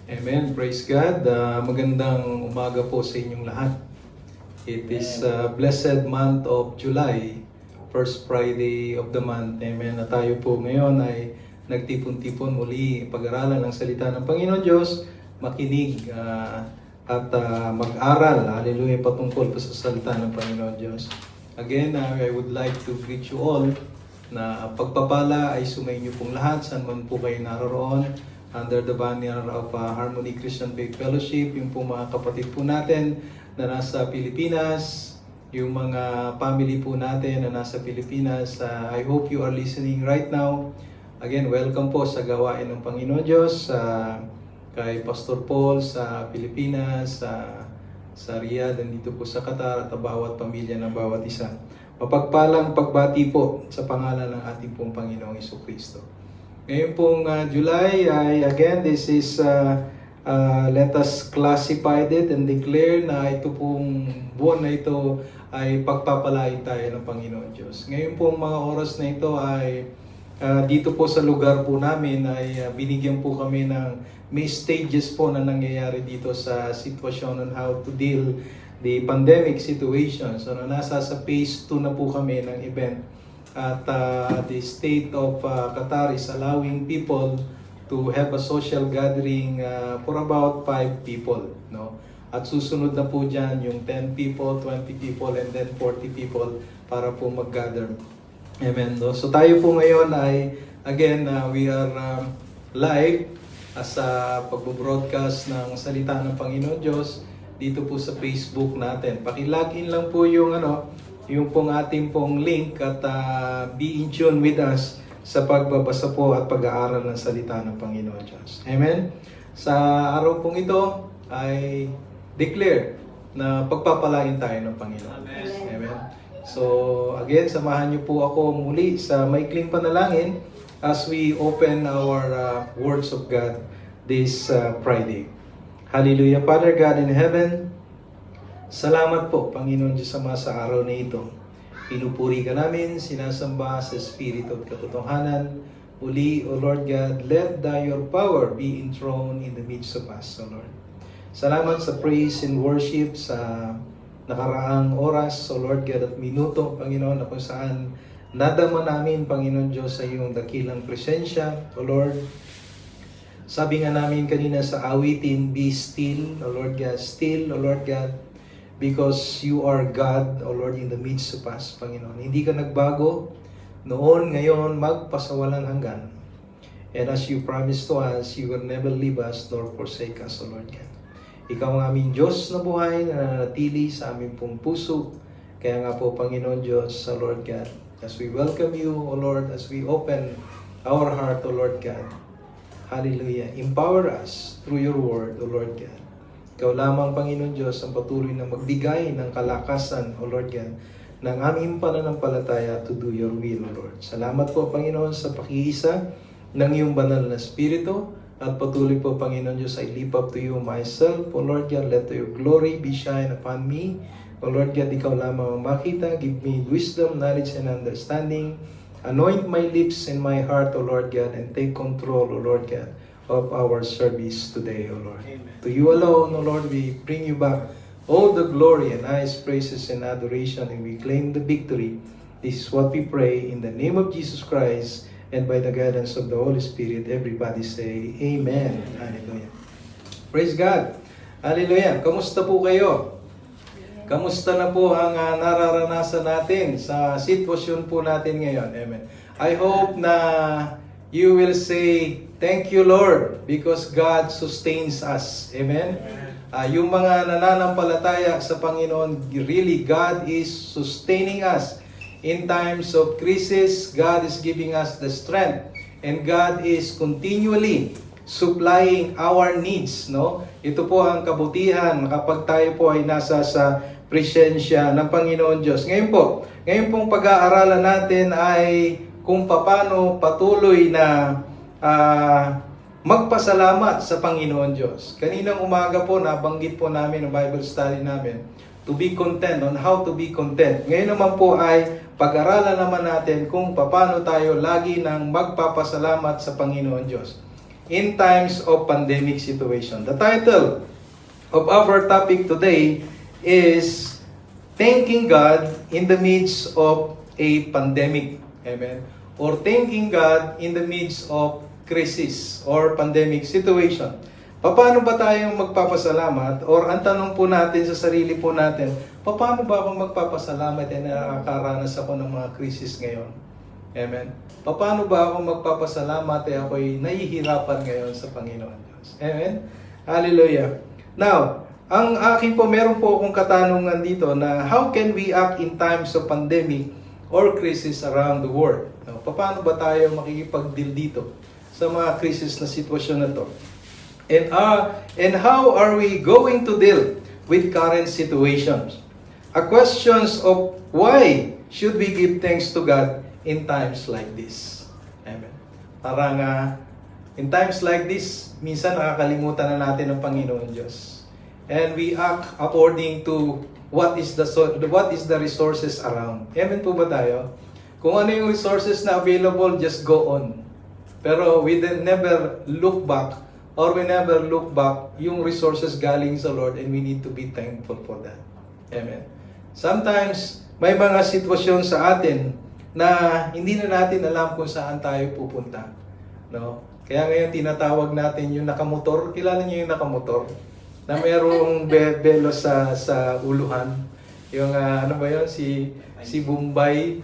Amen. Praise God. Magandang umaga po sa inyong lahat. It is blessed month of July, first Friday of the month. Amen. Na tayo po ngayon ay nagtipon-tipon muli pag-aralan ng salita ng Panginoon Diyos, makinig at mag-aral. Hallelujah, patungkol pa sa salita ng Panginoon Diyos. Again, I would like to greet you all na pagpapala ay sumainyo pong lahat, saan man po kayo naroroon, under the banner of Harmony Christian Faith Fellowship, yung po mga kapatid po natin na nasa Pilipinas, yung mga family po natin na nasa Pilipinas. I hope you are listening right now. Again, welcome po sa gawain ng Panginoon Diyos, kay Pastor Paul sa Pilipinas, sa Riyadh, dito po sa Qatar, at bawat pamilya ng bawat isa. Mapagpalang pagbati po sa pangalan ng ating pong Panginoong Jesucristo. Ngayon pong July, again, this is, let us classify it and declare na ito pong buwan na ito ay pagpapalain tayo ng Panginoon Diyos. Ngayon pong mga oras na ito ay dito po sa lugar po namin ay binigyan po kami ng may stages po na nangyayari dito sa sitwasyon on how to deal the pandemic situation. So nasa sa phase 2 na po kami ng event. At the state of Qatar is allowing people to have a social gathering for about 5 people, no? At susunod na po dyan yung 10 people, 20 people, and then 40 people para po mag-gather. Amen. No? So tayo po ngayon ay, again, we are live as pag-broadcast ng salita ng Panginoon Diyos dito po sa Facebook natin. Paki-login lang po yung yung pong ating pong link at be in tune with us sa pagbabasa po at pag-aaral ng salita ng Panginoon Diyos. Amen? Sa araw pong ito ay declare na pagpapalain tayo ng Panginoon. Amen. Amen? So again, samahan niyo po ako muli sa maikling panalangin as we open our words of God this Friday. Hallelujah. Father God in heaven, salamat po, Panginoon Diyos Ama, sa araw na ito. Pinupuri ka namin, sinasamba sa Espiritu at katotohanan. Uli, O Lord God, let your power be enthroned in the midst of us, O Lord. Salamat sa praise and worship sa nakaraang oras, O Lord God, at minuto, Panginoon, na kung saan nadama namin, Panginoon Diyos, sa iyong dakilang presensya, O Lord. Sabi nga namin kanina sa awitin, be still, O Lord God, still, O Lord God, because you are God, O Lord, in the midst of us, Panginoon. Hindi ka nagbago noon, ngayon, magpasawalang hanggan. And as you promised to us, you will never leave us nor forsake us, O Lord God. Ikaw ang aming Diyos na buhay na nanatili sa aming pong puso. Kaya nga po, Panginoon Diyos, O Lord God, as we welcome you, O Lord, as we open our heart, O Lord God, hallelujah, empower us through your word, O Lord God. Ikaw lamang, Panginoon Diyos, ang patuloy na magbigay ng kalakasan, O Lord God, ng aming pananampalataya to do your will, O Lord. Salamat po, Panginoon, sa pakiisa ng iyong banal na Espiritu. At patuloy po, Panginoon Diyos, I lift up to you myself, O Lord God. Let your glory be shine upon me. O Lord God, ikaw lamang ang makita. Give me wisdom, knowledge, and understanding. Anoint my lips and my heart, O Lord God, and take control, O Lord God, of our service today, O Lord. Amen. To you alone, O Lord, we bring you back all the glory and highest praises and adoration, and we claim the victory. This is what we pray in the name of Jesus Christ and by the guidance of the Holy Spirit. Everybody say, Amen. Hallelujah. Praise God. Hallelujah. Kamusta po kayo? Kamusta na po ang nararanasan natin sa sitwasyon po natin ngayon? Amen. I hope na you will say, thank you, Lord, because God sustains us. Amen? Yung mga nananampalataya sa Panginoon, really, God is sustaining us. In times of crisis, God is giving us the strength. And God is continually supplying our needs. No? Ito po ang kabutihan kapag tayo po ay nasa sa presensya ng Panginoon Diyos. Ngayon pong pag-aaralan natin ay kung paano patuloy na magpasalamat sa Panginoon Diyos. Kaninang umaga po, nabanggit po namin ang Bible study namin, to be content, on how to be content. Ngayon naman po ay pag-aralan naman natin kung paano tayo lagi nang magpapasalamat sa Panginoon Diyos. in times of pandemic situation. The title of our topic today is Thanking God in the midst of a pandemic. Amen. Or thanking God in the midst of crisis or pandemic situation. Paano ba tayong magpapasalamat? Or ang tanong po natin sa sarili po natin, paano ba akong magpapasalamat na nakakaranas ako ng mga krisis ngayon? Amen. Paano ba ako magpapasalamat ako'y nahihirapan ngayon sa Panginoon Diyos? Amen. Hallelujah. Now, ang akin po, meron po akong katanungan dito na how can we act in times of pandemic or crisis around the world? Now, paano ba tayo makikipag-deal dito sa mga crisis na sitwasyon na to? And how are we going to deal with current situations? A questions of why should we give thanks to God in times like this? Amen. Parang in times like this, minsan nakakalimutan na natin ang Panginoon Diyos. And we act according to what is the resources around. Amen po ba tayo? Kung ano yung resources na available, just go on. Pero we never look back yung resources galing sa Lord, and we need to be thankful for that. Amen. Sometimes, may mga sitwasyon sa atin na hindi na natin alam kung saan tayo pupunta. No? Kaya ngayon tinatawag natin yung nakamotor. Kilala niyo yung nakamotor? Na mayroong belo sa uluhan. Yung ano ba yun? Si Bombay,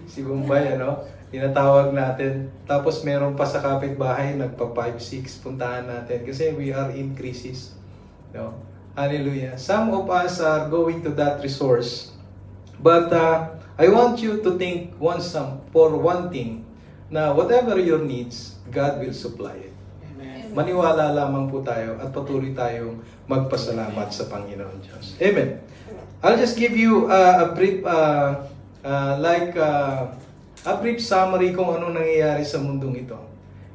ano? Tinatawag natin. Tapos meron pa sa kapitbahay, nagpa 5-6 puntahan natin kasi we are in crisis. No? Hallelujah. Some of us are going to that resource. But I want you to think for one thing, na whatever your needs, God will supply it. Amen. Maniwala lamang po tayo at patuloy tayong magpasalamat sa Panginoon Diyos. Amen. I'll just give you a brief summary kung ano nangyayari sa mundong ito.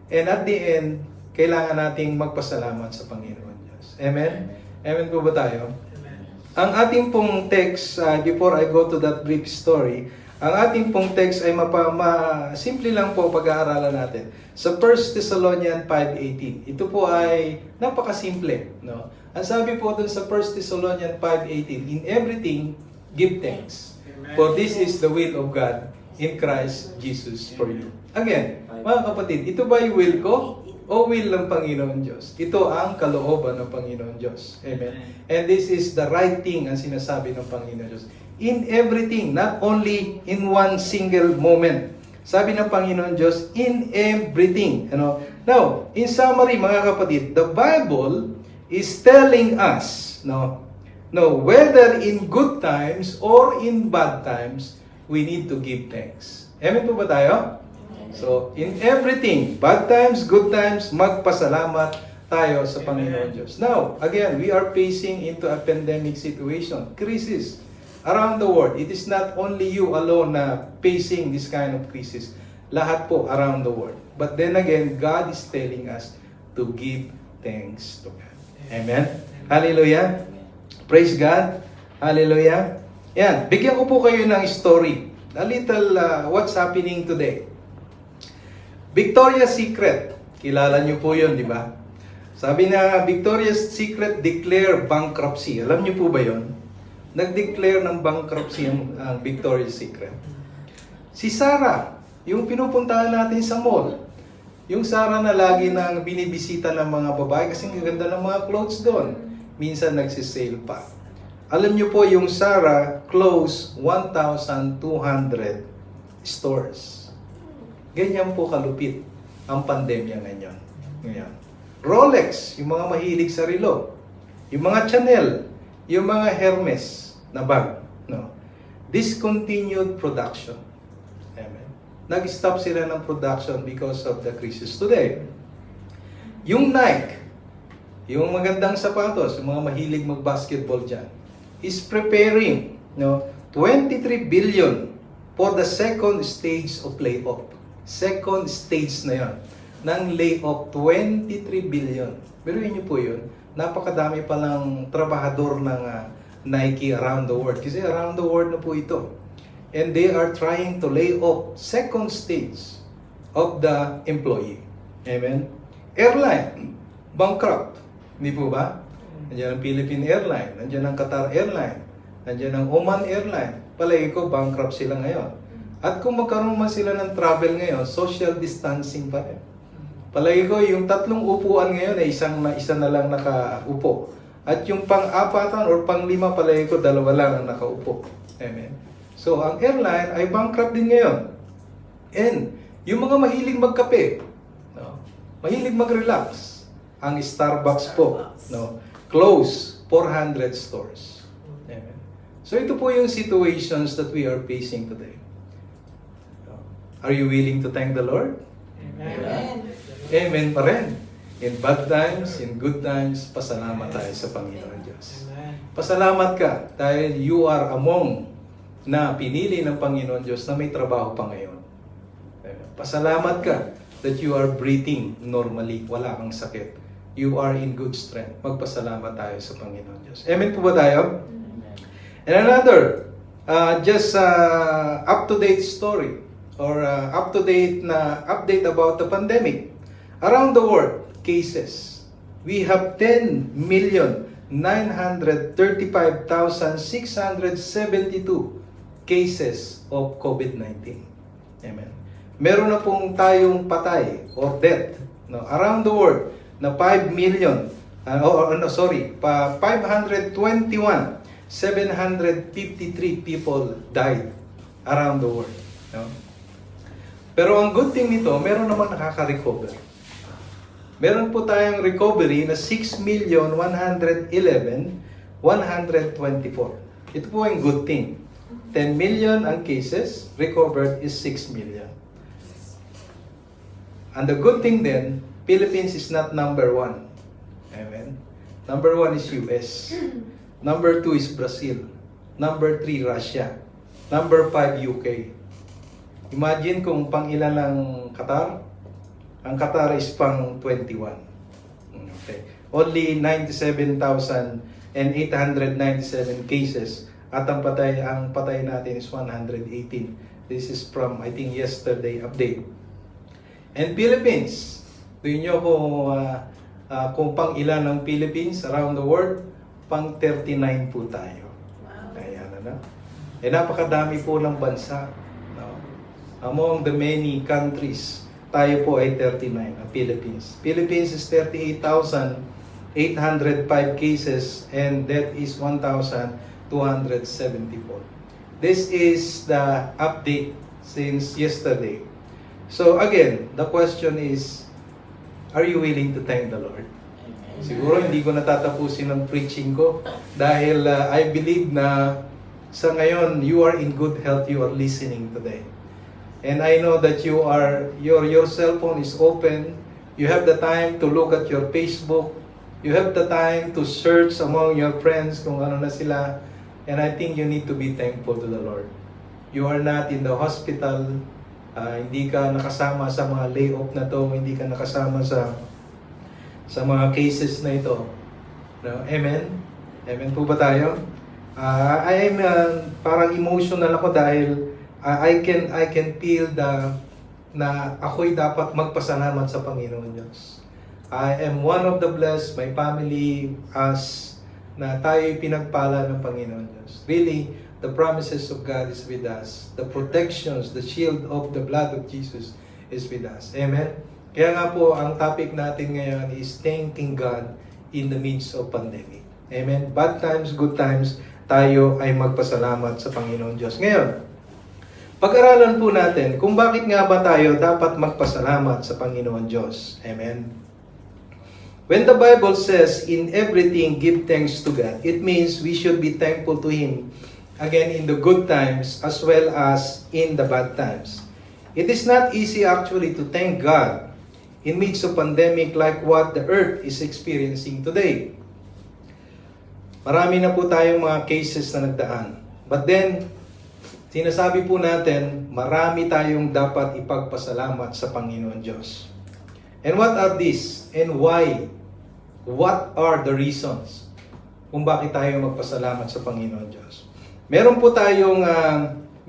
And at the end, kailangan nating magpasalamat sa Panginoon Diyos. Amen? Amen po ba tayo? Amen. Ang ating pong text, before I go to that brief story, ang ating pong text ay simple lang po pag-aaralan natin. Sa 1 Thessalonians 5:18. Ito po ay napakasimple. No? Ang sabi po dun sa 1 Thessalonians 5:18, in everything, give thanks. Amen. For this is the will of God in Christ Jesus for you. Again, mga kapatid, ito ba yung will ko o will ng Panginoon Diyos? Ito ang kalooban ng Panginoon Diyos. Amen. And this is the right thing ang sinasabi ng Panginoon Diyos. In everything, not only in one single moment. Sabi ng Panginoon Diyos, in everything. Ano? Now, in summary, mga kapatid, the Bible is telling us, whether in good times or in bad times, we need to give thanks. Amen po ba tayo? So, in everything, bad times, good times, magpasalamat tayo sa Panginoon Diyos. Now, again, we are facing into a pandemic situation, crisis around the world. It is not only you alone na facing this kind of crisis. Lahat po around the world. But then again, God is telling us to give thanks to God. Amen? Hallelujah? Praise God. Hallelujah. Yan, bigyan ko po kayo ng story. A little what's happening today. Victoria's Secret. Kilala niyo po yun, di ba? Sabi na Victoria's Secret declare bankruptcy. Alam niyo po ba yun? Nag-declare ng bankruptcy ang Victoria's Secret. Si Sarah, yung pinupuntahan natin sa mall. Yung Sarah na lagi nang binibisita ng mga babae kasi ang ganda ng mga clothes doon. Minsan nagsisale pa. Alam niyo po, yung Sarah closed 1,200 stores. Ganyan po kalupit ang pandemya ngayon. Rolex, yung mga mahilig sa relo. Yung mga Chanel, yung mga Hermes na bag. Discontinued production. Amen. Nag-stop sila ng production because of the crisis today. Yung Nike, yung magandang sapatos, yung mga mahilig mag-basketball dyan, is preparing 23 billion for the second stage of layoff. Second stage na yan ng layoff, 23 billion. Biruin niyo po yun, napakadami palang trabahador ng Nike around the world. Kasi around the world na po ito. And they are trying to lay off second stage of the employee. Amen? Airline. bankrupt. Hindi po ba? Nandiyan ang Philippine Airline, nandiyan ang Qatar Airline, nandiyan ang Oman Airline. Palagi ko, bankrupt sila ngayon. At kung magkaroon man sila ng travel ngayon, social distancing pa rin. Palagi ko, yung 3 upuan ngayon ay isa na lang nakaupo. At yung pang-4 or pang-5, palagi ko, 2 lang ang nakaupo. Amen. So, ang airline ay bankrupt din ngayon. And, yung mga mahilig magkape, no? Mahilig mag-relax, ang Starbucks po, no? Close 400 stores. Amen. So, ito po yung situations that we are facing today. Are you willing to thank the Lord? Amen. Amen pa rin. In bad times, in good times, pasalamat tayo sa Panginoon Diyos. Pasalamat ka dahil you are among na pinili ng Panginoon Diyos na may trabaho pa ngayon. Pasalamat ka that you are breathing normally, wala kang sakit. You are in good strength. Magpasalamat tayo sa Panginoon Diyos. Amen po ba tayo? And another, up-to-date story or up-to-date na update about the pandemic. Around the world, cases. We have 10,935,672 cases of COVID-19. Amen. Meron na pong tayong patay or death, no, around the world na 521,753 people died around the world. No? Pero ang good thing nito, meron naman nakaka-recover. Meron po tayong recovery na 6,111,124. Ito po ang good thing. 10 million ang cases, recovered is 6 million. And the good thing then, Philippines is not number 1. Amen. Number 1 is US. Number 2 is Brazil. Number 3, Russia. Number 5, UK. Imagine kung pang ilan ang Qatar. Ang Qatar is pang 21. Okay. Only 97,897 cases at ang patay natin is 118. This is from, I think, yesterday update. And Philippines, doon nyo kung pang ilan ng Philippines around the world, pang 39 po tayo. Wow. Ayan, ano? Eh, napakadami po ng bansa. No? Among the many countries, tayo po ay 39, ang Philippines. Philippines is 38,805 cases and that is 1,274. This is the update since yesterday. So again, the question is, are you willing to thank the Lord? Siguro hindi ko natatapusin ang preaching ko dahil I believe na sa ngayon, you are in good health, you are listening today. And I know that your cell phone is open. You have the time to look at your Facebook. You have the time to search among your friends kung ano na sila. And I think you need to be thankful to the Lord. You are not in the hospital. Hindi ka nakasama sa mga layoff na to. Hindi ka nakasama sa mga cases na ito. No? Amen? Amen po ba tayo? I am parang emotional ako dahil I can feel na ako'y dapat magpasalamat sa Panginoon Diyos. I am one of the blessed, my family, us, na tayo'y pinagpala ng Panginoon Diyos. Really, the promises of God is with us. The protections, the shield of the blood of Jesus is with us. Amen? Kaya nga po, ang topic natin ngayon is thanking God in the midst of pandemic. Amen? Bad times, good times, tayo ay magpasalamat sa Panginoon Diyos. Ngayon, pag-aralan po natin kung bakit nga ba tayo dapat magpasalamat sa Panginoon Diyos. Amen? When the Bible says, in everything give thanks to God, it means we should be thankful to Him, again, in the good times as well as in the bad times. It is not easy actually to thank God in midst of pandemic like what the earth is experiencing today. Marami na po tayong mga cases na nagdaan. But then, sinasabi po natin, marami tayong dapat ipagpasalamat sa Panginoon Diyos. And what are these? And why? What are the reasons kung bakit tayo magpasalamat sa Panginoon Diyos? Meron po tayong 6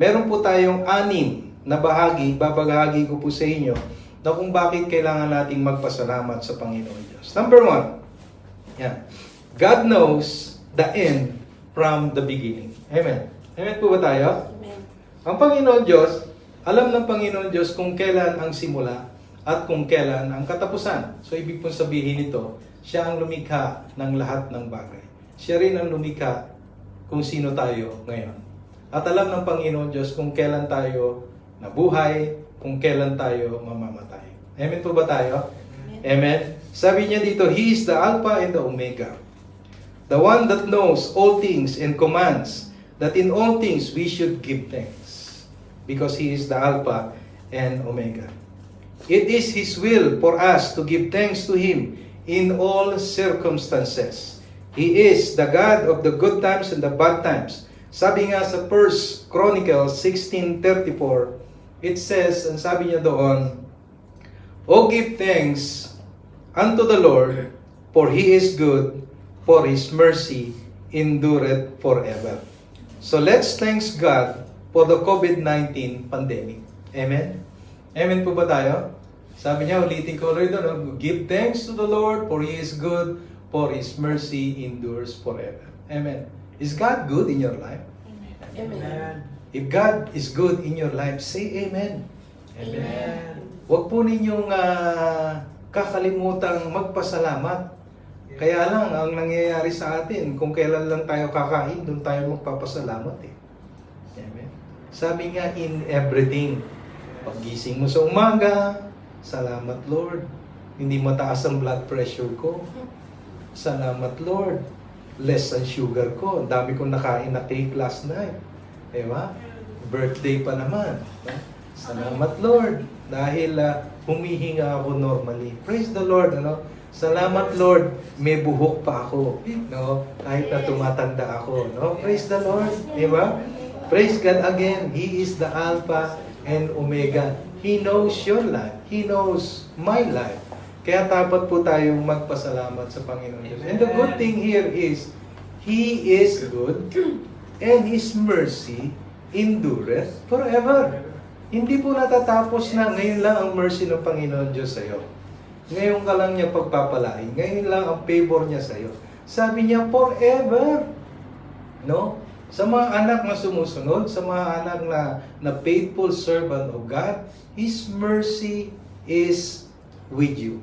na bahagi, babahagi ko po sa inyo. na kung bakit kailangan nating magpasalamat sa Panginoon Diyos. Number one, yan. God knows the end from the beginning. Amen. Amen po ba tayo? Amen. Ang Panginoon Diyos, alam ng Panginoon Diyos kung kailan ang simula at kung kailan ang katapusan. So, ibig pong sabihin nito, siya ang lumikha ng lahat ng bagay. Siya rin ang lumikha kung sino tayo ngayon. At alam ng Panginoon Diyos kung kailan tayo nabuhay, kung kailan tayo mamamatay. Amen po ba tayo? Amen. Sabi niya dito, He is the Alpha and the Omega. The one that knows all things and commands that in all things we should give thanks. Because He is the Alpha and Omega. It is His will for us to give thanks to Him in all circumstances. He is the God of the good times and the bad times. Sabi nga sa 1 Chronicles 16:34, it says, ang sabi niya doon, O give thanks unto the Lord, for He is good, for His mercy endureth forever. So let's thanks God for the COVID-19 pandemic. Amen? Amen po ba tayo? Sabi niya, ulitin ko ulit doon, give thanks to the Lord, for He is good, for His mercy endures forever. Amen. Is God good in your life? Amen. If God is good in your life, say Amen. Amen. Huwag po ninyong kakalimutang magpasalamat. Kaya lang, ang nangyayari sa atin, kung kailan lang tayo kakain, doon tayo magpapasalamat eh. Amen. Sabi nga, in everything. Paggising mo sa umaga, salamat Lord. Hindi mataas ang blood pressure ko. Salamat Lord. Less ang sugar ko. Ang dami kong nakain na cake last night. Diba? Birthday pa naman. Salamat Lord. Dahil humihinga ako normally. Praise the Lord. Ano? Salamat Lord. May buhok pa ako. No? Kahit na tumatanda ako. No? Praise the Lord. Diba? Praise God again. He is the Alpha and Omega. He knows your life. He knows my life. Kaya dapat po tayong magpasalamat sa Panginoon Diyos. And the good thing here is, He is good, and His mercy endureth forever. Hindi po natatapos na ngayon lang ang mercy ng Panginoon Diyos sa iyo. Ngayon ka lang niya pagpapalain. Ngayon lang ang favor niya sa iyo. Sabi niya, forever. No? Sa mga anak na sumusunod, sa mga anak na faithful servant of God, His mercy is with you.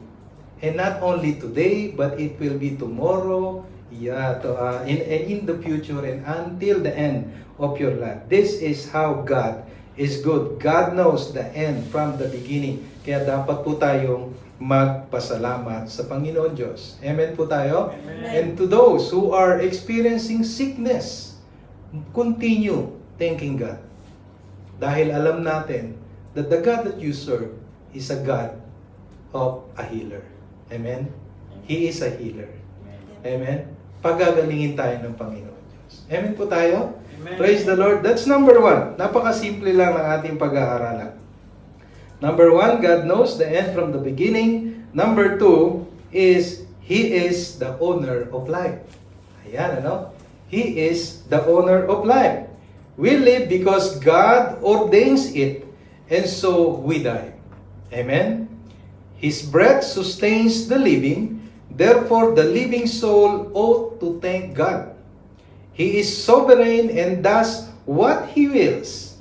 And not only today, but it will be tomorrow, in the future, and until the end of your life. This is how God is good. God knows the end from the beginning. Kaya dapat po tayong magpasalamat sa Panginoon Diyos. Amen po tayo? Amen. And to those who are experiencing sickness, continue thanking God. Dahil alam natin that the God that you serve is a God of a healer. Amen? He is a healer. Amen? Pagagalingin tayo ng Panginoon Diyos. Amen po tayo? Amen. Praise the Lord. That's number one. Napakasimple lang ng ating pag-aaralan. Number one, God knows the end from the beginning. Number two is, He is the owner of life. Ayan, ano? He is the owner of life. We live because God ordains it, and so we die. Amen? His breath sustains the living, therefore the living soul ought to thank God. He is sovereign and does what He wills.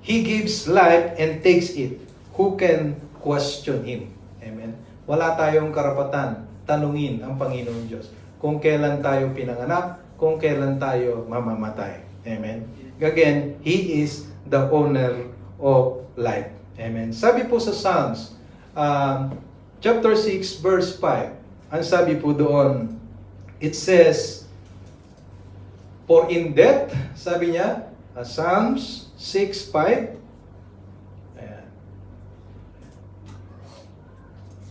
He gives life and takes it. Who can question Him? Amen? Wala tayong karapatan tanungin ang Panginoon Diyos kung kailan tayo pinanganak, kung kailan tayo mamamatay. Amen? Again, He is the owner of life. Amen? Sabi po sa Psalms, chapter 6, verse 5, ang sabi po doon, it says, for in death, sabi niya, Psalms 6:5.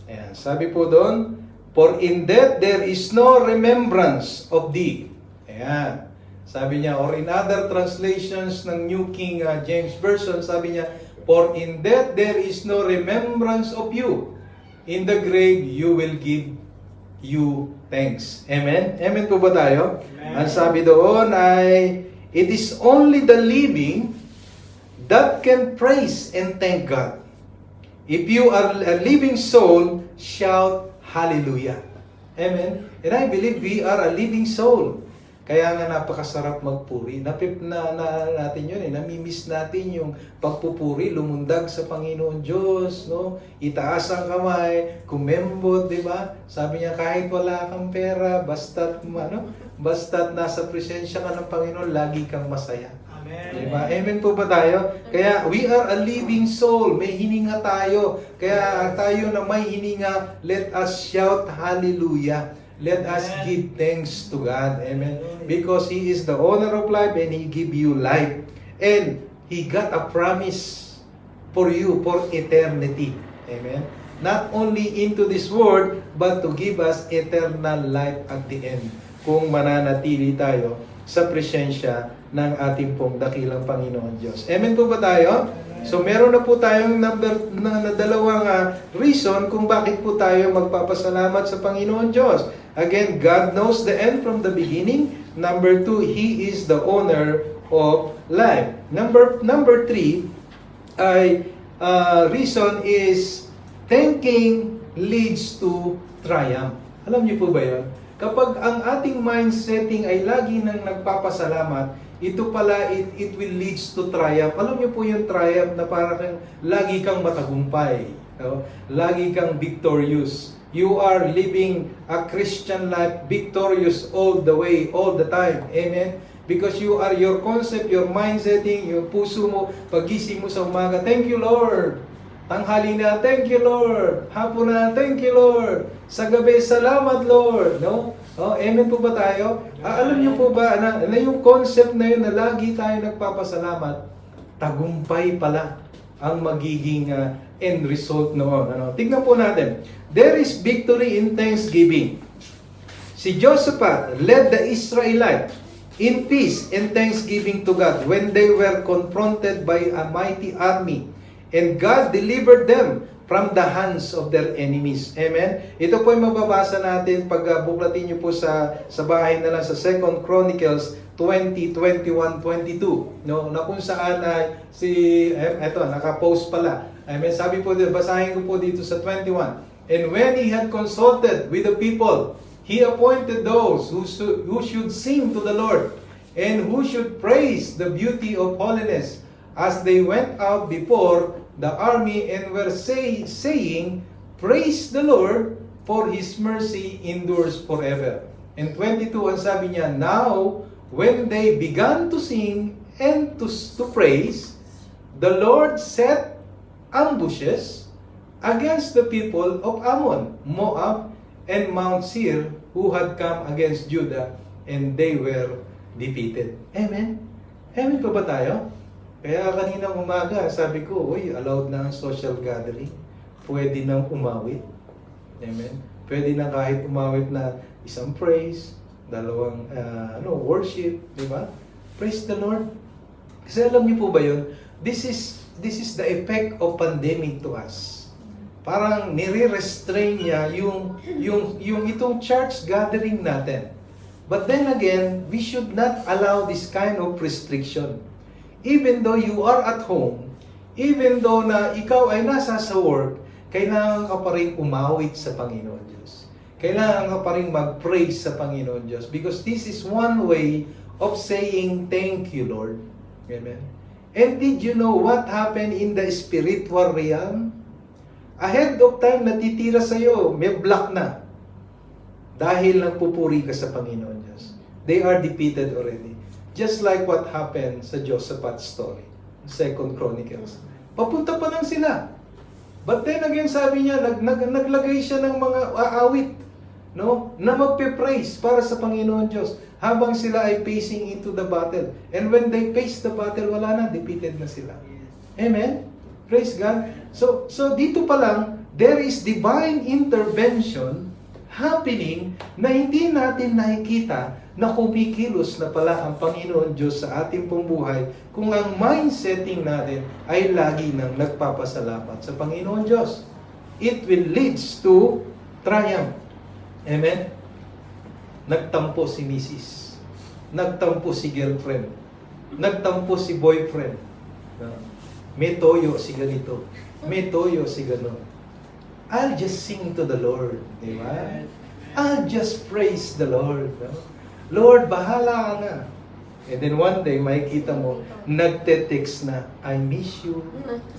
Ayan, sabi po doon, for in death there is no remembrance of thee. Ayan. Sabi niya, or in other translations ng New King James Version, sabi niya, for in death there is no remembrance of you. In the grave you will give you thanks. Amen? Amen po ba tayo? Amen. Ang sabi doon ay, it is only the living that can praise and thank God. If you are a living soul, shout hallelujah. Amen? And I believe we are a living soul. Kaya nga napakasarap magpuri. Natin yun namimiss natin yung pagpupuri, lumundag sa Panginoon Diyos, no? Itaas ang kamay, kumembot, di ba? Sabi niya, kahit wala kang pera, basta't nasa presensya ka ng Panginoon, lagi kang masaya. Amen. Diba? Amen po ba tayo? Kaya we are a living soul. May hininga tayo. Kaya tayo na may hininga, let us shout hallelujah. Let us give thanks to God. Amen. Because He is the owner of life and He give you life. And He got a promise for you for eternity. Amen. Not only into this world, but to give us eternal life at the end. Kung mananatili tayo sa presensya ng ating pong dakilang Panginoon Diyos. Amen po ba tayo? So meron na po tayong dalawang reason kung bakit po tayo magpapasalamat sa Panginoon Diyos. Again, God knows the end from the beginning. Number 2, He is the owner of life. Number 3, reason is thanking leads to triumph. Alam niyo po ba yun? Kapag ang ating mind setting ay lagi nang nagpapasalamat, ito pala, it will leads to triumph. Alam niyo po yung triumph na parang lagi kang matagumpay. No? Lagi kang victorious. You are living a Christian life victorious all the way, all the time. Amen? Because you are your concept, your mind setting, yung puso mo, pagising mo sa umaga, thank you Lord. Tanghali na, thank you Lord. Hapon na, thank you Lord. Sa gabi, salamat Lord. No? Oh, amen po ba tayo? Alam niyo po ba na yung concept na yun na lagi tayo nagpapasalamat, tagumpay pala ang magiging end result noon. Tingnan po natin. There is victory in thanksgiving. Si Josaphat led the Israelites in peace and thanksgiving to God when they were confronted by a mighty army. And God delivered them from the hands of their enemies. Amen? Ito po ay mababasa natin pag buklatin niyo po sa bahay na lang sa 2 Chronicles 20, 21, 22. No? Na kung saan eto, naka-post pala. Amen? Sabi po dito, basahin ko po dito sa 21. And when he had consulted with the people, he appointed those who should sing to the Lord and who should praise the beauty of holiness as they went out before the army and were saying, praise the Lord, for His mercy endures forever. And 22, ang sabi niya, now, when they began to sing and to praise, the Lord set ambushes against the people of Ammon, Moab, and Mount Seir, who had come against Judah, and they were defeated. Amen? Amen pa ba tayo? Kaya kaninang umaga, sabi ko, allowed na ang social gathering. Pwede nang umawit. Amen? Pwede na kahit umawit na isang praise, dalawang worship, di ba? Praise the Lord. Kasi alam niyo po ba yun? This is the effect of pandemic to us. Parang nire-restrain niya yung itong church gathering natin. But then again, we should not allow this kind of restriction. Even though you are at home, even though na ikaw ay nasa sa work, kailangan ka pa rin umawit sa Panginoon Diyos. Kailangan ka pa rin mag-praise sa Panginoon Diyos. Because this is one way of saying, thank you, Lord. Amen. And did you know what happened in the spiritual realm? Ahead of time, natitira sa'yo, may block na. Dahil nagpupuri ka sa Panginoon Diyos. They are defeated already. Just like what happened sa Josaphat's story, 2 Chronicles. Papunta pa lang sila. But then again, sabi niya, naglagay siya ng mga aawit, no? Na magpe-praise para sa Panginoon Diyos habang sila ay facing into the battle. And when they face the battle, wala na, defeated na sila. Amen? Praise God. So dito pa lang, there is divine intervention happening na hindi natin nakikita na kumikilos na pala ang Panginoon Diyos sa ating pong buhay kung ang mindsetting natin ay lagi nang nagpapasalamat sa Panginoon Diyos. It will leads to triumph. Amen? Nagtampo si Mrs. Nagtampo si girlfriend. Nagtampo si boyfriend. May toyo si ganito. may toyo si ganun. I'll just sing to the Lord. Di ba? I'll just praise the Lord. No? Lord, bahala ka na. And then one day, makikita mo, nagte-text na, I miss you,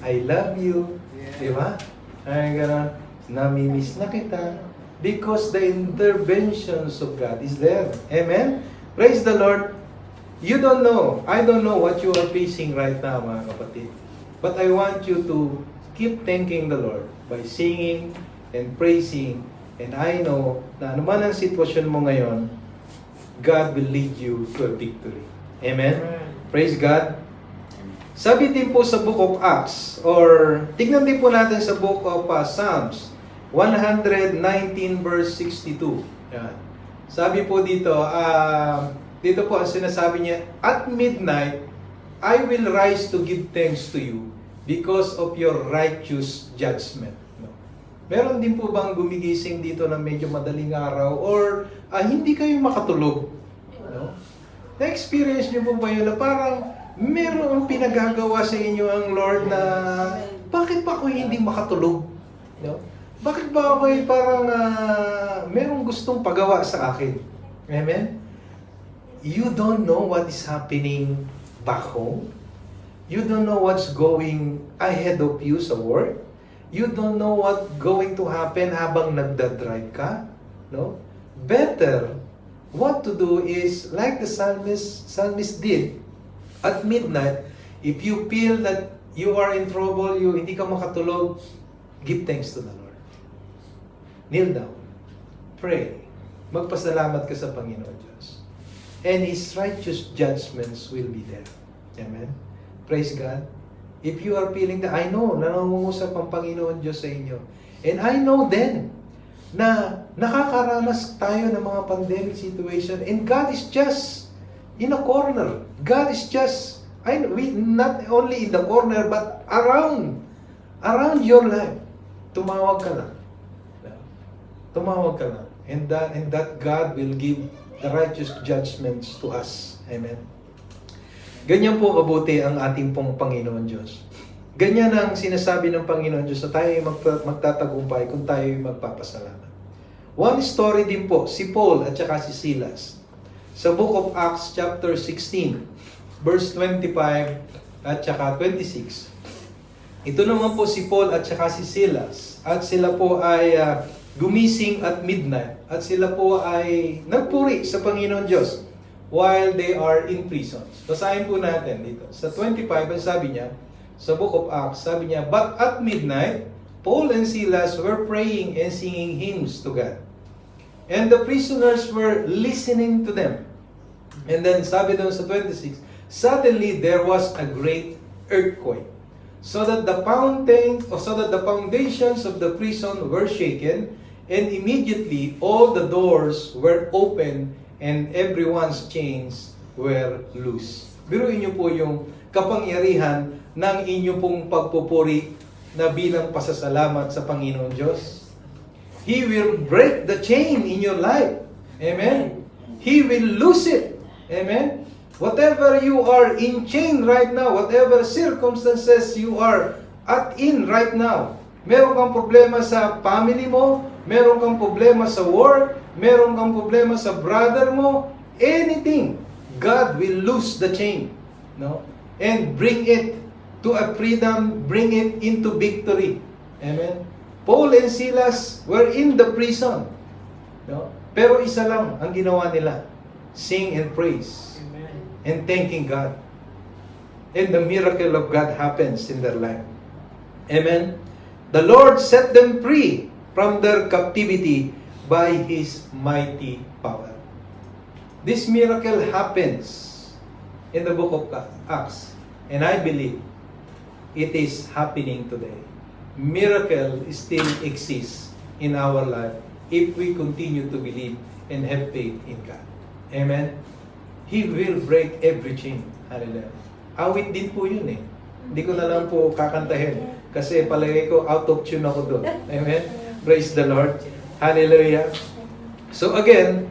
I love you. Di ba? Ay, gano'n, namimiss na kita. Because the interventions of God is there. Amen? Praise the Lord. You don't know. I don't know what you are facing right now, mga kapatid. But I want you to keep thanking the Lord by singing and praising. And I know na anuman ang sitwasyon mo ngayon, God will lead you to a victory. Amen? Praise God. Sabi din po sa Book of Acts, or tignan din po natin sa Book of Psalms, 119 verse 62. Yan. Sabi po dito, dito po ang sinasabi niya, at midnight, I will rise to give thanks to you because of your righteous judgment. No? Meron din po bang gumigising dito na medyo madaling araw or hindi kayo makatulog? No? Na-experience niyo po ba yun na parang merong pinagagawa sa inyo ang Lord na bakit pa ako hindi makatulog? No? Bakit ba ako parang merong gustong pagawa sa akin? Amen? You don't know what is happening back home. You don't know what's going ahead of you sa work. You don't know what's going to happen habang nagdadrive ka. No? Better, what to do is, like the psalmist did, at midnight, if you feel that you are in trouble, hindi ka makatulog, give thanks to the Lord. Kneel down. Pray. Magpasalamat ka sa Panginoon Diyos. And His righteous judgments will be there. Amen? Praise God. If you are feeling that, I know, nangungusap ang Panginoon Diyos sa inyo. And I know then, na nakakaranas tayo ng mga pandemic situation and God is just in a corner. God is just, not only in the corner, but around your life. Tumawag ka lang. Tumawag ka lang. And that God will give the righteous judgments to us. Amen. Ganyan po kabuti ang ating pong Panginoon Diyos. Ganyan ang sinasabi ng Panginoon Diyos na tayo magtatagumpay kung tayo magpapasalamat. One story din po, si Paul at saka si Silas. Sa Book of Acts chapter 16, verse 25 at saka 26. Ito naman po si Paul at saka si Silas. At sila po ay gumising at midnight. At sila po ay nagpuri sa Panginoon Diyos while they are in prison. Basahin po natin dito. Sa 25, ang sabi niya, sa Book of Acts, sabi niya, but at midnight, Paul and Silas were praying and singing hymns to God. And the prisoners were listening to them. And then sabi doon sa 26, suddenly there was a great earthquake, so that the foundations of the prison were shaken, and immediately all the doors were open and everyone's chains were loose. Biruin niyo po yung kapangyarihan ng inyo pong pagpupuri na bilang pasasalamat sa Panginoon Diyos. He will break the chain in your life. Amen? He will loose it. Amen? Whatever you are in chain right now, whatever circumstances you are in right now, meron kang problema sa family mo, meron kang problema sa work, meron kang problema sa brother mo, anything, God will loose the chain, no? And bring it to a freedom, bring it into victory. Amen? Paul and Silas were in the prison, no? Pero isa lang ang ginawa nila, sing and praise. Amen. And thanking God. And the miracle of God happens in their life. Amen? The Lord set them free from their captivity by His mighty power. This miracle happens in the book of Acts. And I believe it is happening today. Miracle still exists in our life if we continue to believe and have faith in God. Amen? He will break every chain. Hallelujah. Awit din po yun eh. Hindi ko na lang po kakantahin. Kasi palagay ko out of tune ako doon. Amen? Praise the Lord. Hallelujah. So again,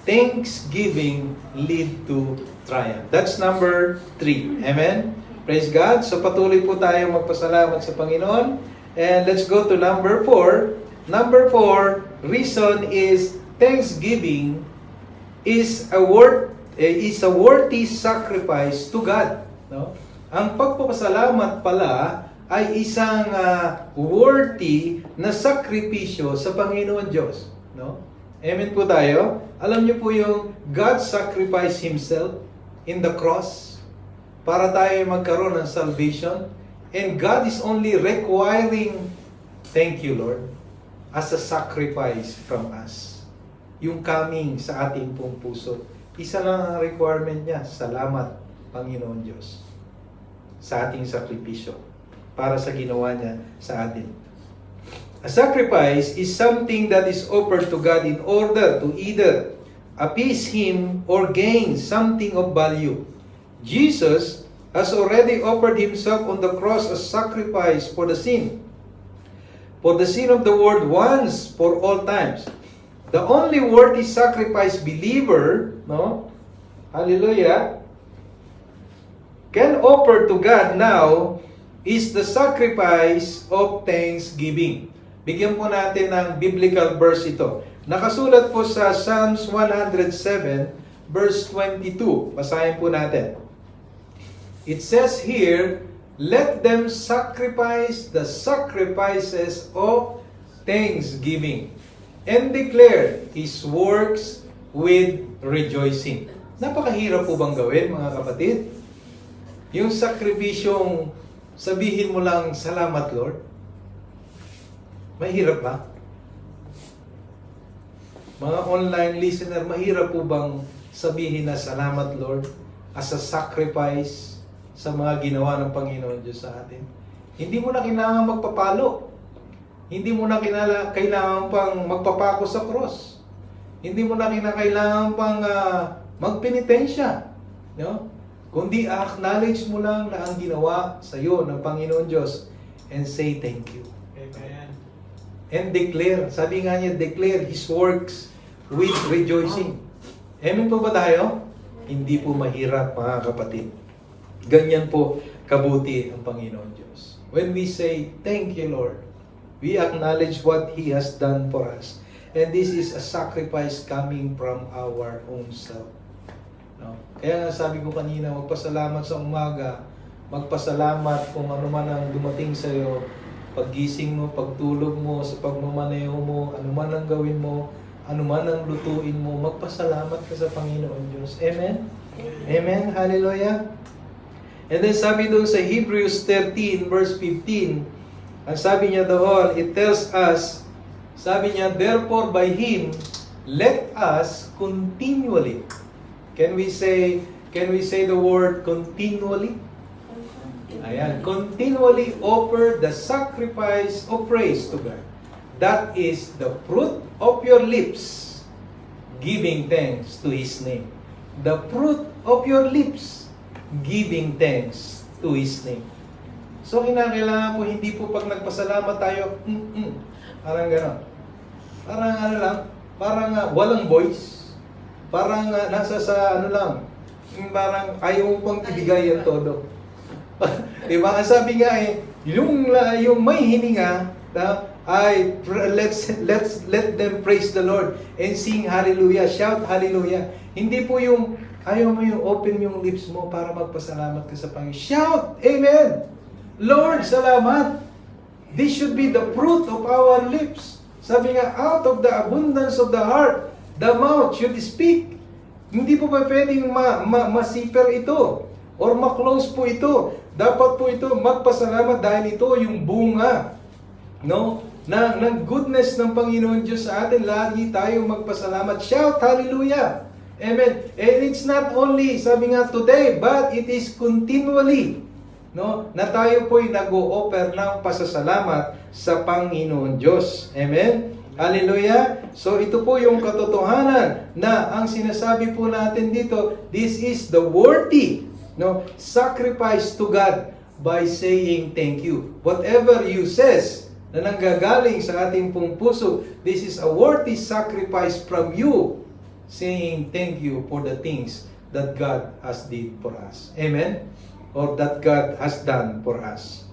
thanksgiving lead to triumph. That's number 3. Amen? Praise God. So patuloy po tayo magpasalamat sa Panginoon. And let's go to number 4. Number 4, reason is thanksgiving is a worthy sacrifice to God. No? Ang pagpapasalamat pala ay isang worthy na sakripisyo sa Panginoon Diyos. No? Amen po tayo. Alam niyo po yung God sacrificed Himself in the cross para tayo magkaroon ng salvation. And God is only requiring, thank you Lord, as a sacrifice from us. Yung coming sa ating pong puso. Isa lang ang requirement niya, salamat Panginoon Diyos sa ating sakripisyo para sa ginawa niya sa atin. A sacrifice is something that is offered to God in order to either appease Him or gain something of value. Jesus has already offered Himself on the cross as sacrifice for the sin of the world once for all times. The only worthy sacrifice believer, no? Hallelujah, can offer to God now is the sacrifice of thanksgiving. Bigyan po natin ng biblical verse ito. Nakasulat po sa Psalms 107 verse 22. Basahin po natin. It says here, let them sacrifice the sacrifices of thanksgiving and declare His works with rejoicing. Napakahirap po bang gawin, mga kapatid? Yung sakripisyong sabihin mo lang, salamat Lord. Mahirap ba? Mga online listener, mahirap po bang sabihin na salamat Lord as a sacrifice sa mga ginawa ng Panginoon Diyos sa atin? Hindi mo na kailangan magpapalo. Hindi mo na kailangan pang magpapako sa cross. Hindi mo na kailangan pang magpenitensya. No? Kundi acknowledge mo lang na ang ginawa sa iyo ng Panginoon Diyos and say thank you. Amen. And declare, sabi nga niya, declare His works with rejoicing. Amen po ba tayo? Hindi po mahirap, mga kapatid. Ganyan po kabuti ang Panginoon Diyos. When we say, thank you Lord, we acknowledge what He has done for us. And this is a sacrifice coming from our own self. No? Kaya sabi ko kanina, magpasalamat sa umaga, magpasalamat kung ano man ang dumating sa iyo, paggising mo, pagtulog mo, sa pagmamaneho mo, ano man ang gawin mo, ano man ang lutuin mo, magpasalamat ka sa Panginoon Diyos. Amen? Amen? Hallelujah? And then sabi doon sa Hebrews 13 verse 15, ang sabi niya doon, it tells us, sabi niya, therefore by Him, let us continually, can we say the word continually? Ayan, continually offer the sacrifice of praise to God. That is the fruit of your lips, giving thanks to His name. The fruit of your lips, giving thanks to His name. So, kinakailangan po, hindi po pag nagpasalamat tayo, parang gano'n. Parang ano lang, parang walang voice. Parang nasa sa ano lang, parang ayaw mo pang ibigay ang todo. Diba? Ang sabi nga yung may hininga, let them praise the Lord and sing hallelujah, shout hallelujah. Hindi po yung ayaw mo yung open yung lips mo para magpasalamat ka sa Panginoon. Shout, amen. Lord, salamat. This should be the fruit of our lips. Sabi nga, out of the abundance of the heart, the mouth should speak. Hindi po ba pwedeng masiper ito or ma-close po ito. Dapat po ito magpasalamat dahil ito yung bunga, no, ng goodness ng Panginoon Diyos sa atin. Lagi tayo magpasalamat. Shout hallelujah. Amen. And it's not only, sabi nga today, but it is continually, no, na tayo po'y nag-o-offer ng pasasalamat sa Panginoon Diyos. Amen. Hallelujah. So ito po yung katotohanan na ang sinasabi po natin dito, this is the worthy, no, sacrifice to God by saying thank you. Whatever you says na nanggagaling sa ating pong puso, this is a worthy sacrifice from you, saying thank you for the things that God has did for us. Amen? or that God has done for us.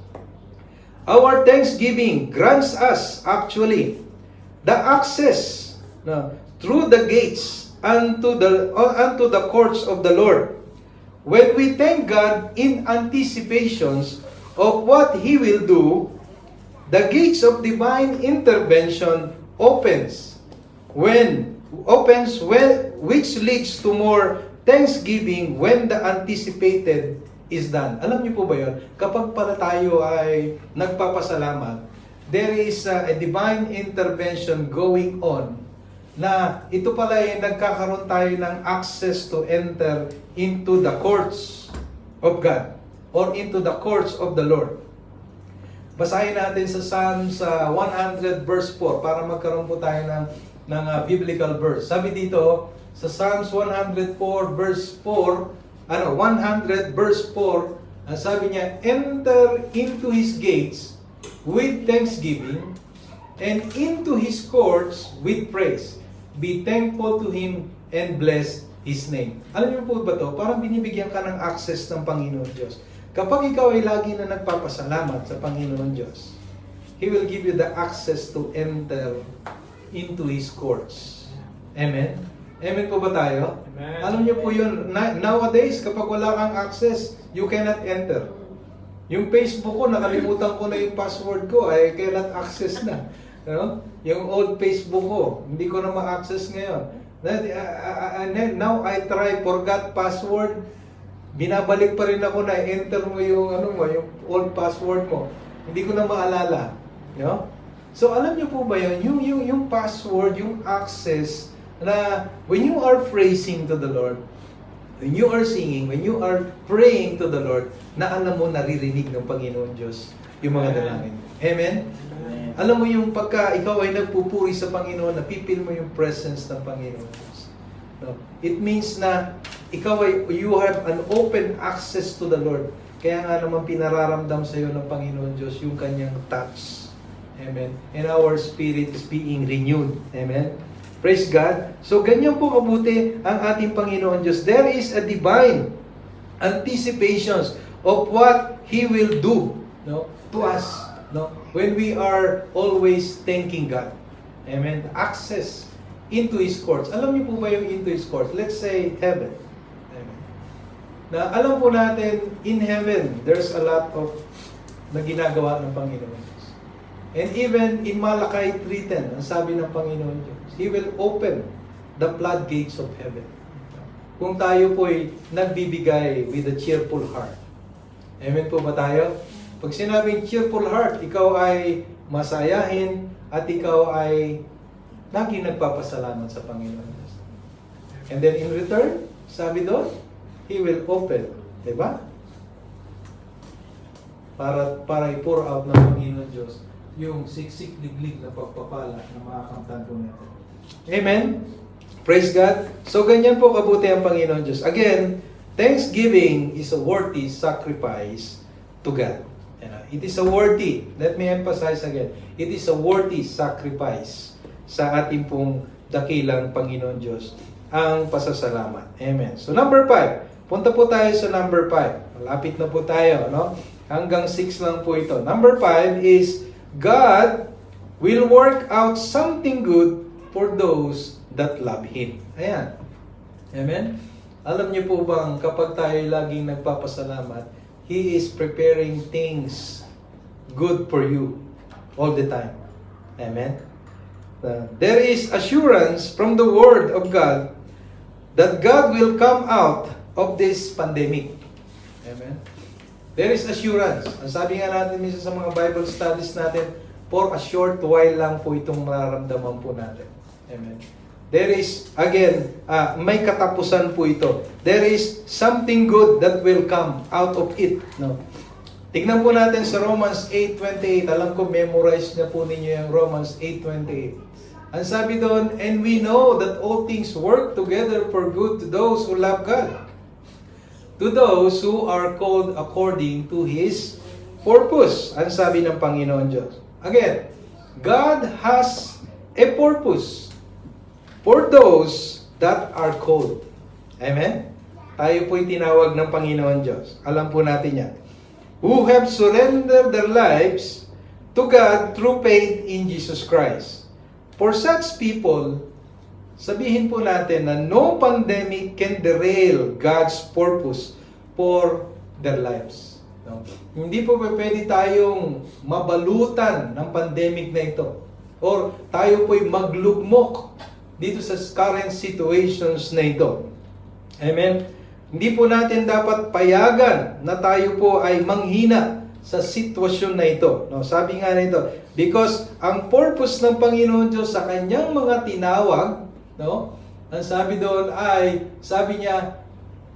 Our thanksgiving grants us actually the access through the gates unto the courts of the Lord. When we thank God in anticipations of what He will do, the gates of divine intervention opens, which leads to more thanksgiving when the anticipated is done. Alam niyo po ba yun? Kapag pala tayo ay nagpapasalamat, there is a divine intervention going on na ito pala ay nagkakaroon tayo ng access to enter into the courts of God or into the courts of the Lord. Basahin natin sa Psalms 100 verse 4 para magkaroon po tayo ng biblical verse. Sabi dito sa Psalms 104 verse 4, 100 verse 4, ang sabi niya, enter into His gates with thanksgiving and into His courts with praise. Be thankful to Him and bless His name. Alam niyo po ba to? Parang binibigyan ka ng access ng Panginoon Diyos. Kapag ikaw ay lagi na nagpapasalamat sa Panginoon Diyos, He will give you the access to enter into His courts. Amen? Amen po ba tayo? Amen. Alam niyo po yun, nowadays, kapag wala kang access, you cannot enter. Yung Facebook ko, nakalimutan ko na yung password ko, I cannot access na. Yung old Facebook ko, hindi ko na ma-access ngayon. Now I try, forgot password, binabalik pa rin ako na enter mo yung yung old password mo. Hindi ko na maalala. So alam niyo po ba yun, yung password, yung access na when you are praising to the Lord, when you are singing, when you are praying to the Lord, na alam mo naririnig ng Panginoon Diyos yung mga dalangin. Amen? Amen. Alam mo yung pagka ikaw ay nagpupuri sa Panginoon, napipil mo yung presence ng Panginoon Diyos. It means na you have an open access to the Lord. Kaya nga naman pinararamdam sa iyo ng Panginoon Diyos yung kanyang touch. Amen. And our spirit is being renewed. Amen. Praise God. So, ganyan po kabuti ang ating Panginoon Diyos. There is a divine anticipations of what He will do to us when we are always thanking God. Amen. Access into His courts. Alam niyo po ba yung into His courts? Let's say heaven. Amen. Na alam po natin, in heaven, there's a lot of na ginagawa ng Panginoon Diyos. And even in Malachi 3:10, ang sabi ng Panginoon Diyos, He will open the floodgates of heaven. Kung tayo po'y nagbibigay with a cheerful heart. Amen po ba tayo? Pag sinabing cheerful heart, ikaw ay masayahin at ikaw ay lagi nagpapasalamat sa Panginoon Diyos. And then in return, sabi doon, He will open. Diba? Para i-pour out ng Panginoon Diyos yung siksik-liglig na pagpapala na makakamtan po natin. Amen? Praise God. So, ganyan po kabuti ang Panginoon Diyos. Again, thanksgiving is a worthy sacrifice to God. It is a worthy, let me emphasize again, it is a worthy sacrifice sa ating pong dakilang Panginoon Diyos, ang pasasalamat. Amen. So, number 5. Punta po tayo sa number 5. Malapit na po tayo, Hanggang 6 lang po ito. Number 5 is, God will work out something good for those that love Him. Ayan. Amen? Alam niyo po bang kapag tayo laging nagpapasalamat, He is preparing things good for you all the time. Amen? There is assurance from the Word of God that God will come out of this pandemic. Amen? There is assurance. Ang sabi nga natin minsan sa mga Bible studies natin, for a short while lang po itong mararamdaman po natin. Amen. There is, again, may katapusan po ito. There is something good that will come out of it. Tignan po natin sa Romans 8:28. Alam ko, memorize na po ninyo yung Romans 8:28. Ang sabi doon, and we know that all things work together for good to those who love God, to those who are called according to His purpose. Ang sabi ng Panginoon Diyos. Again, God has a purpose for those that are called. Amen? tayo po'y tinawag ng Panginoon Diyos. Alam po natin yan. Who have surrendered their lives to God through faith in Jesus Christ. For such people, sabihin po natin na no pandemic can derail God's purpose for their lives. No? Hindi po pwede tayong mabalutan ng pandemic na ito. Or tayo po'y maglugmok dito sa current situations na ito. Amen? Hindi po natin dapat payagan na tayo po ay manghina sa sitwasyon na ito. No, sabi nga nito, because ang purpose ng Panginoon Diyos sa kanyang mga tinawag, no, ang sabi doon ay, sabi niya,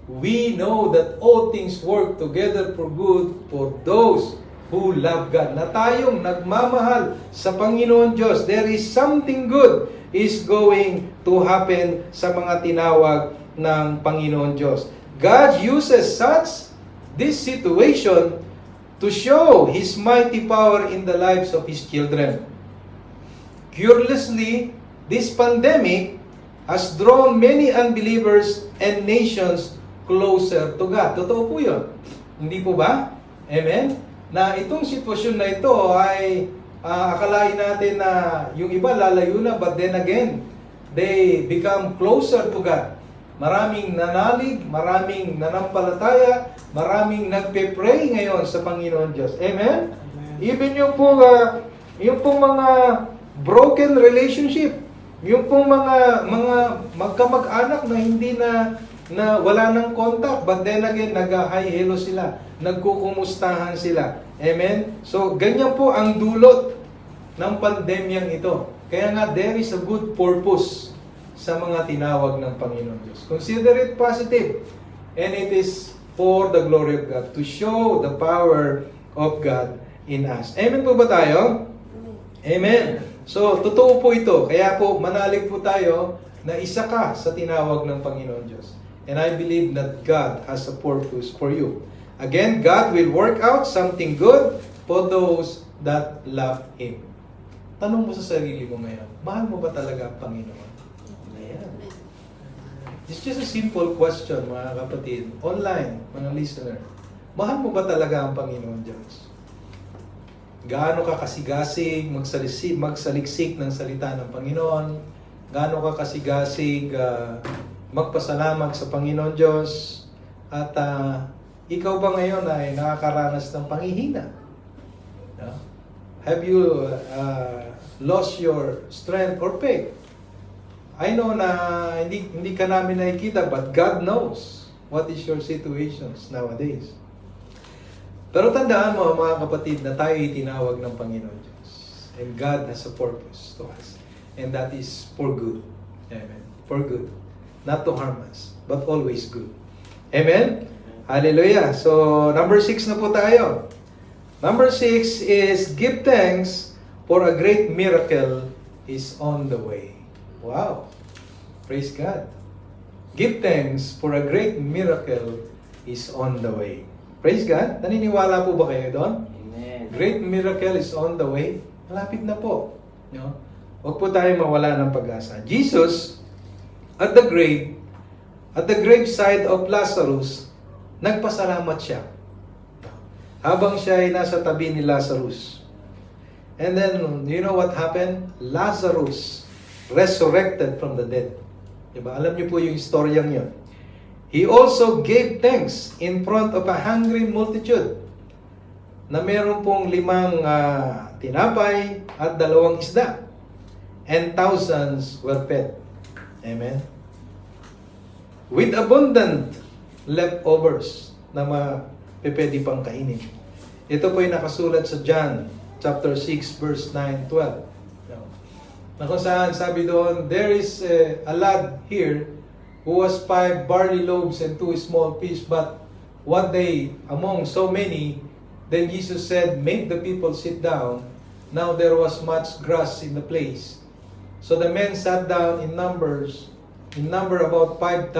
we know that all things work together for good for those who love God. Na tayong nagmamahal sa Panginoon Diyos, there is something good is going to happen sa mga tinawag ng Panginoon Diyos. God uses this situation to show His mighty power in the lives of His children. Curiously, this pandemic has drawn many unbelievers and nations closer to God. Totoo po yun. Hindi po ba? Amen? Na itong sitwasyon na ito ay akalain natin na yung iba lalayo na, but then again, they become closer to God. Maraming nanalig, maraming nanampalataya, maraming nagpe-pray ngayon sa Panginoon Diyos. Amen? Even yung pong mga broken relationship, yung pong mga magkamag-anak na hindi na wala ng contact, but then again, nag-hi hello sila, nagkukumustahan sila. Amen? So, ganyan po ang dulot ng pandemyang ito. Kaya nga, there is a good purpose sa mga tinawag ng Panginoon Diyos. Consider it positive. And it is for the glory of God, to show the power of God in us. Amen po ba tayo? Amen. So, totoo po ito. Kaya po, manalig po tayo na isa ka sa tinawag ng Panginoon Diyos. And I believe that God has a purpose for you. Again, God will work out something good for those that love Him. Tanong mo sa sarili mo ngayon, mahal mo ba talaga ang Panginoon? Ayan. It's just a simple question, mga kapatid. Online, mga listener. Mahal mo ba talaga ang Panginoon Diyos? Gaano ka kasigasig, magsaliksik ng salita ng Panginoon? Gaano ka kasigasig magpasalamat sa Panginoon Diyos? At ikaw ba ngayon ay nakakaranas ng panghihina? No? Have you lost your strength or faith? I know na hindi ka namin nakikita, but God knows what is your situations nowadays. Pero tandaan mo, mga kapatid, na tayo tinawag ng Panginoon Diyos. And God has a purpose to us. And that is for good. Amen. For good. Not to harm us, but always good. Amen? Hallelujah. So, number 6 na po tayo. Number 6 is, give thanks for a great miracle is on the way. Wow. Praise God. Give thanks for a great miracle is on the way. Praise God. Naniniwala po ba kayo doon? Amen. Great miracle is on the way. Malapit na po. No? Huwag po tayo mawala ng pag-asa. Jesus, at the graveside of Lazarus, nagpasalamat siya. Habang siya ay nasa tabi ni Lazarus. And then, you know what happened? Lazarus resurrected from the dead. Diba? Alam niyo po yung storyang yun. He also gave thanks in front of a hungry multitude na meron pong 5 tinapay at 2 isda. And thousands were fed. Amen? With abundant leftovers na pwede pang kainin. Ito po ay nakasulat sa John chapter 6 verse 9-12. Na kung saan sabi doon, there is a lad here who was 5 barley loaves and 2 small fish, but what they among so many, then Jesus said, make the people sit down. Now there was much grass in the place. So the men sat down in number about 5,000.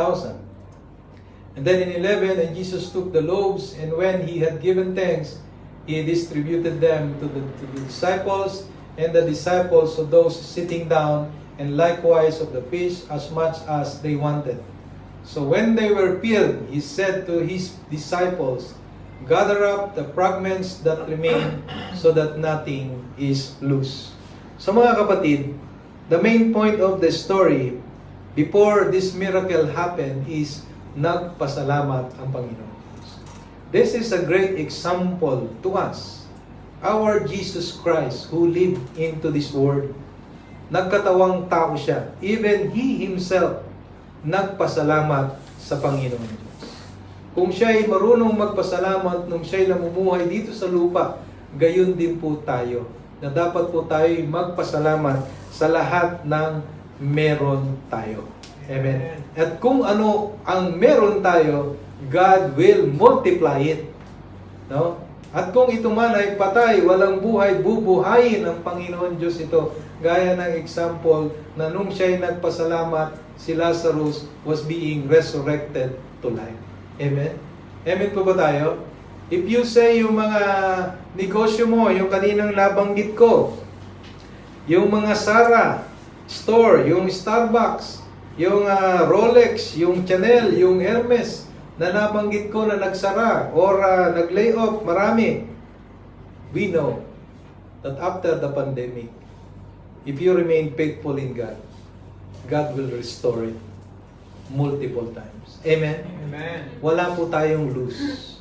And then in 11, and Jesus took the loaves, and when He had given thanks, He distributed them to the disciples, and the disciples to those sitting down, and likewise of the fish as much as they wanted. So when they were filled, he said to his disciples, gather up the fragments that remain so that nothing is loose. So mga kapatid, the main point of the story before this miracle happened is nagpasalamat ang Panginoon. This is a great example to us. Our Jesus Christ who lived into this world, nagkatawang tao siya. Even He Himself nagpasalamat sa Panginoon Diyos. Kung siya ay marunong magpasalamat nung siya ay namumuhay dito sa lupa, gayon din po tayo, na dapat po tayo magpasalamat sa lahat ng meron tayo. Amen. At kung ano ang meron tayo, God will multiply it. No? At kung ito man ay patay, walang buhay, bubuhayin ng Panginoon Diyos ito. Gaya ng example na nung siya ay nagpasalamat, si Lazarus was being resurrected to life. Amen? Amen po ba tayo? If you say yung mga negosyo mo, yung kaninang nabanggit ko, yung mga Sara store, yung Starbucks, yung Rolex, yung Chanel, yung Hermes, na nabanggit ko na nagsara or nag-lay off, marami. We know that after the pandemic, if you remain faithful in God, God will restore it multiple times. Amen? Amen. Wala po tayong lose.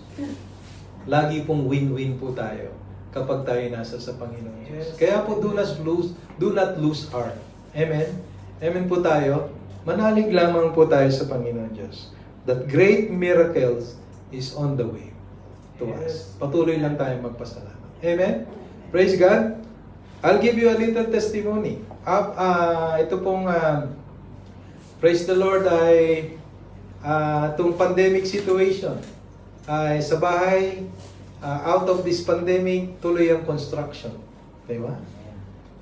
Lagi pong win-win po tayo kapag tayo nasa sa Panginoon Diyos. Yes. Kaya po do not lose heart. Amen? Amen po tayo. Manalig lamang po tayo sa Panginoon Diyos. That great miracles is on the way to us. Patuloy lang tayo magpasalamat. Amen? Praise God. I'll give you a little testimony. Ito pong praise the Lord ay itong pandemic situation. Ay sa bahay, out of this pandemic, tuloy ang construction. Diba?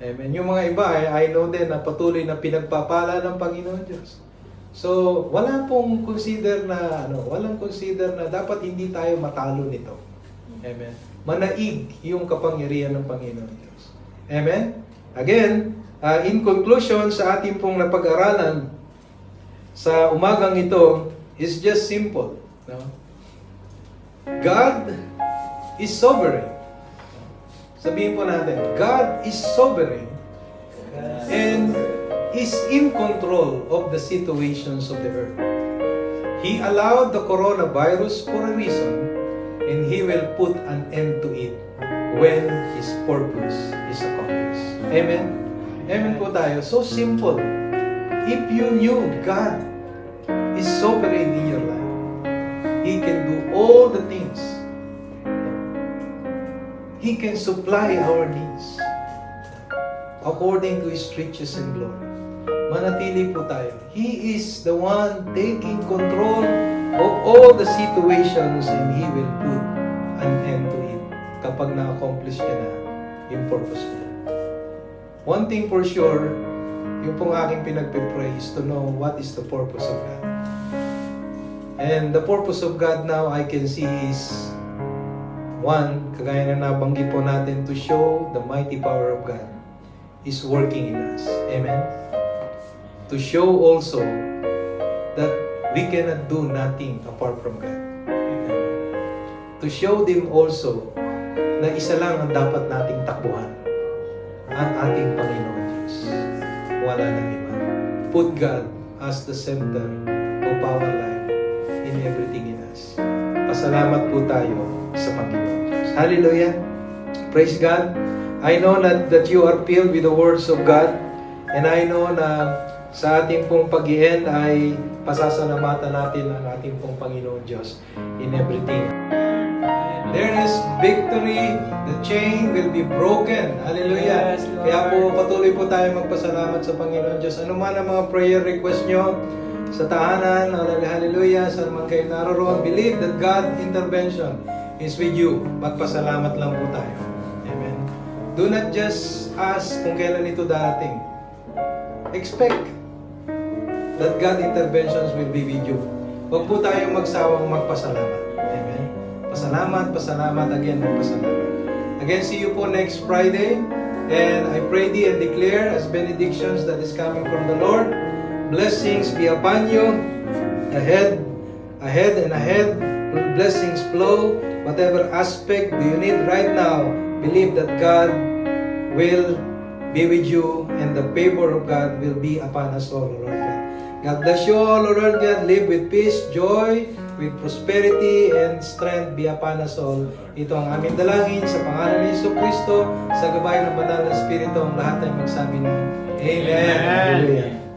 Amen. Yung mga iba, I know din na patuloy na pinagpapala ng Panginoon Diyos. So, walang consider na dapat hindi tayo matalo nito. Amen. Manaig yung kapangyarihan ng Panginoon Diyos. Amen. Again, in conclusion sa ating pong napag-aralan sa umagang ito is just simple. No? God is sovereign. Sabihin po natin, God is sovereign and is in control of the situations of the earth. He allowed the coronavirus for a reason and He will put an end to it when His purpose is accomplished. Amen? Amen po tayo. So simple. If you knew God is sovereign in your life, He can do all the things. He can supply our needs according to His riches and glory. Manatili po tayo. He is the one taking control of all the situations and He will put an end to it kapag na-accomplish niya na yung purpose niya. One thing for sure, yung pong aking pinagpipray is to know what is the purpose of God. And the purpose of God now I can see is one, kagaya na nabanggit po natin, to show the mighty power of God is working in us. Amen? To show also that we cannot do nothing apart from God. Amen? To show them also na isa lang ang dapat nating takbuhan, ang ating Panginoon Diyos. Wala nang iba. Put God as the center of our life in everything in us. Pasalamat po tayo sa Panginoon Diyos. Hallelujah! Praise God! I know that you are filled with the words of God, and I know na sa ating pong pag-i-end ay pasasalamatan natin ang ating pong Panginoon Diyos in everything. There is victory. The chain will be broken. Hallelujah. Yes, Lord. Kaya po patuloy po tayo magpasalamat sa Panginoon Diyos. Ano man ang mga prayer request nyo sa tahanan, hallelujah, sa naman kayo naroon, believe that God's intervention is with you. Magpasalamat lang po tayo. Amen. Do not just ask kung kailan ito darating. Expect that God's interventions will be with you. Huwag po tayong magsawang magpasalamat. Amen. Pasalamat, again, magpasalamat. Again, see you po next Friday. And I pray thee and declare as benedictions that is coming from the Lord. Blessings be upon you. ahead, and ahead. Blessings flow. Whatever aspect do you need right now, believe that God will be with you and the favor of God will be upon us all, Lord God. God bless you all, Lord God. Live with peace, joy, with prosperity and strength be upon us all. Ito ang aming dalangin sa pangalan ni Jesucristo, sa gabay ng Banal na Espiritu, ang lahat ay magsabi ng Amen. Amen. Hallelujah.